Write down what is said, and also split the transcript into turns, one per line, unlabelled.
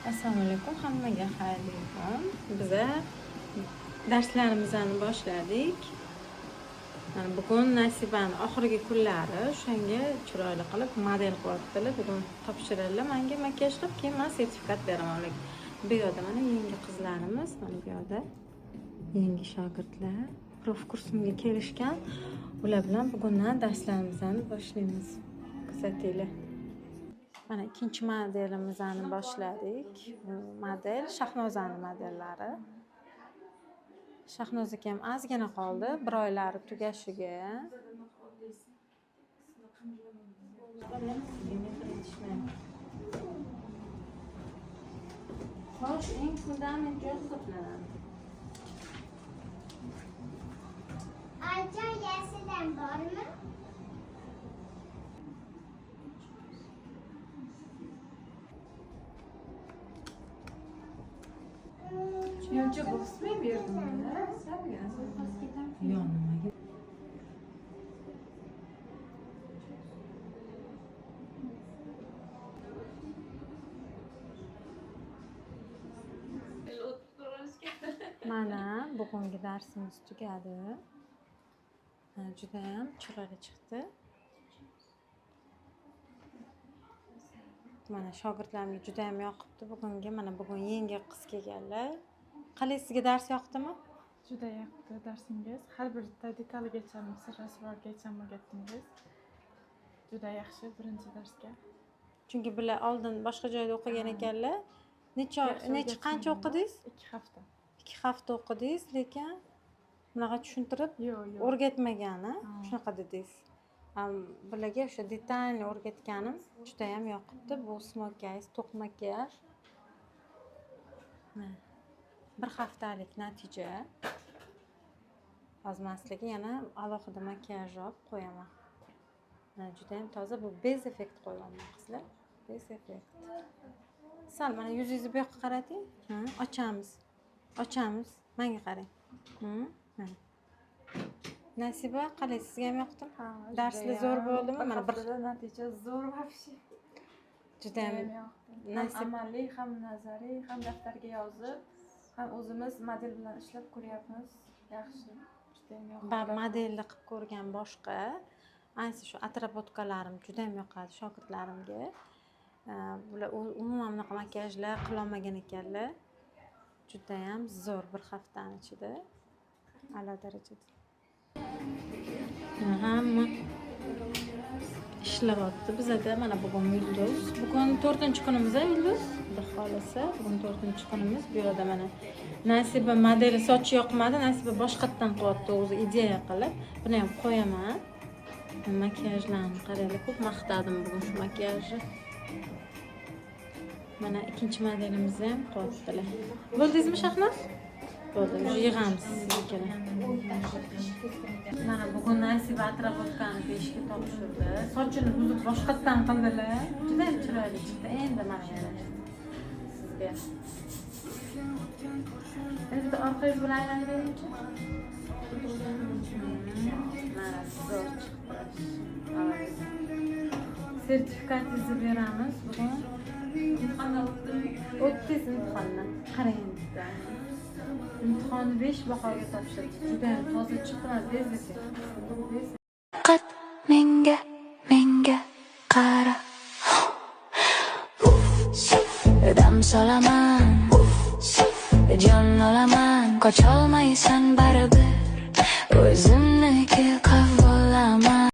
Assalomu alaykum, hammaga xayrli kun. Biza darslarimizni boshladik. Bugun Nasibani oxirgi kunlari, o'shanga chiroyli qilib model qilyaptilar. Bugun topshiradilar menga makiyaj qilib, keyin men sertifikat beraman. Bu yerda mana yangi qizlarimiz, mana bu yerda yangi shogirdlar prof kursimga kelishgan. Ular bilan bugundan darslarimizni boshlaymiz. Kuzatinglar. Mana ikkinchi modelimizni boshladik. Model Shahnozani modellari. Shahnozaga ham ozgina qoldi, bir oylari tugashiga. Xo'sh, eng fundamental hisoblanadi.
Aycha yasidan bormi?
Yonca basmayı verdim ben. Sen ya.
Yonmaga. Mana bugungi darsimiz tugadi. Juda ham chiroyli chiqdi. Mana shogirdlarimga juda ham yoqibdi bugungi. Mana bugun yangi qiz kelganlar. Qalay, sizga dars yoqdimi?
Juda yoqdi darsingiz. Har bir detaligacha, sirrasigacha o'rgatdingiz. Juda yaxshi birinchi darsga.
Chunki bular oldin boshqa joyda o'qigan ekanlar. Qancha o'qidingiz?
2 hafta.
2 hafta o'qidingiz, lekin bunaqa tushuntirib o'rgatmagani, shunaqa dedingiz. Bularga o'sha detalni o'rgatganim juda ham yoqibdi. Bu smokeyz, to'q makiyaj. Bir haftalik natija. Ozmasligi yana alohida makiyaj olib qo'yaman. Juda ham toza. Bu bez effekt qo'yganman qizlar. Bez effekt. Sal mana yuzingizni bu yoqqa qarating. Ochamiz. Ochamiz. Menga qarang. Nasiba, qalay, sizga ham yoqdimi? Darslar zo'r bo'ldimi? Mana bir
natija zo'r вообще.
Juda ham
yoqdi. Ham amaliy, ham nazariy, ham daftarga yozib, ham o'zimiz model bilan ishlab ko'ryapmiz. Yaxshi. Juda ham yoqdi.
Modelni qilib ko'rgan boshqa. Ayniqsa shu atrobotkalarim juda ham yoqadi shogirdlarimga. Bular umuman bunaqa makiyajlar qila olmagan ekanlar. Juda ham zo'r bir haftani ichida. A'lo darajada. Hamma ishlayapti. Bizda mana bugun yulduz. Bugun 4-kunimiz yulduz. Xudo xolasa, bugun 4-kunimiz. Bu yerda mana Nasiba modeli sochi yoqmadi. Nasiba boshqatdan qilyapti o'zi ideya qilib. Buni ham qo'yaman. Makiyajlarni qaranglar, ko'p maqtadim bugun shu makiyajni. Mana ikkinchi modelimizni ham qilyaptilar. Bo'ldingizmi, Shahnoz? Bo'ldi, yig'amiz sizga. Mana bugun Nasiba atrobotkani beshga topshirdi. Sochini buzib boshqatdan qildilar. Juda ham chiroyli chiqdi. Endi mana yana sizga. Endi orqangiz bilan aylanib beringchi. Mana zo'r chiqdi. Sertifikatingizni beramiz bugun. Imtihondan o'tdingiz imtihondan. Qarang endi. İmtihonni 5 bahoga topshirdi. Juda ham toza chiqdi, bezdi.
Faqat menga qara. Dam solaman, jon olaman, qocholmaysan baribir. O'zimniki